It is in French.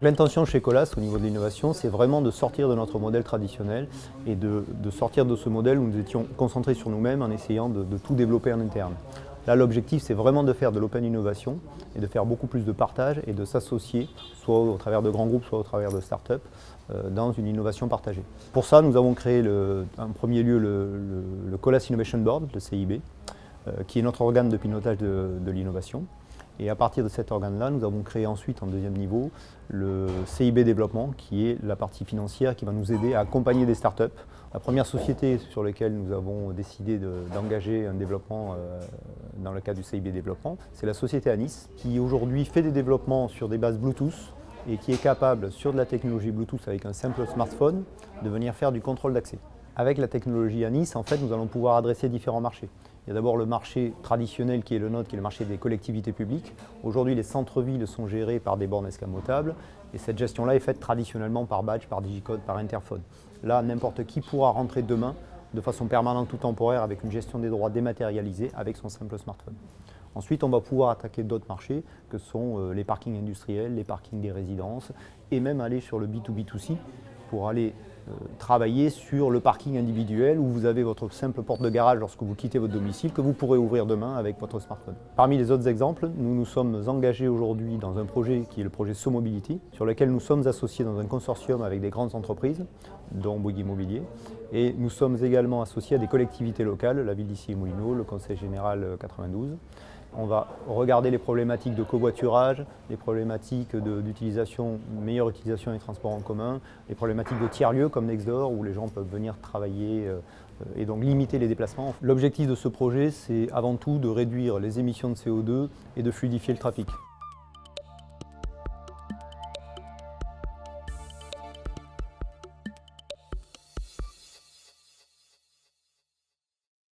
L'intention chez Colas au niveau de l'innovation, c'est vraiment de sortir de notre modèle traditionnel et de sortir de ce modèle où nous étions concentrés sur nous-mêmes en essayant de tout développer en interne. Là, l'objectif, c'est vraiment de faire de l'open innovation et de faire beaucoup plus de partage et de s'associer, soit au travers de grands groupes, soit au travers de start-up, dans une innovation partagée. Pour ça, nous avons créé en premier lieu le Colas Innovation Board, le CIB, qui est notre organe de pilotage de l'innovation. Et à partir de cet organe-là, nous avons créé ensuite, en deuxième niveau, le CIB Développement, qui est la partie financière qui va nous aider à accompagner des startups. La première société sur laquelle nous avons décidé d'engager un développement dans le cadre du CIB Développement, c'est la société Anis, qui aujourd'hui fait des développements sur des bases Bluetooth et qui est capable, sur de la technologie Bluetooth avec un simple smartphone, de venir faire du contrôle d'accès. Avec la technologie Anis, en fait, nous allons pouvoir adresser différents marchés. Il y a d'abord le marché traditionnel qui est le nôtre, qui est le marché des collectivités publiques. Aujourd'hui, les centres-villes sont gérés par des bornes escamotables et cette gestion-là est faite traditionnellement par badge, par digicode, par interphone. Là, n'importe qui pourra rentrer demain de façon permanente ou temporaire avec une gestion des droits dématérialisée avec son simple smartphone. Ensuite, on va pouvoir attaquer d'autres marchés que sont les parkings industriels, les parkings des résidences et même aller sur le B2B2C pour aller travailler sur le parking individuel où vous avez votre simple porte de garage lorsque vous quittez votre domicile que vous pourrez ouvrir demain avec votre smartphone. Parmi les autres exemples, nous nous sommes engagés aujourd'hui dans un projet qui est le projet SoMobility, sur lequel nous sommes associés dans un consortium avec des grandes entreprises, dont Bouygues Immobilier, et nous sommes également associés à des collectivités locales, la ville d'Issy-les-Moulineaux, le Conseil général 92. On va regarder les problématiques de covoiturage, les problématiques d'utilisation, meilleure utilisation des transports en commun, les problématiques de tiers-lieux comme Nextdoor où les gens peuvent venir travailler et donc limiter les déplacements. L'objectif de ce projet, c'est avant tout de réduire les émissions de CO2 et de fluidifier le trafic.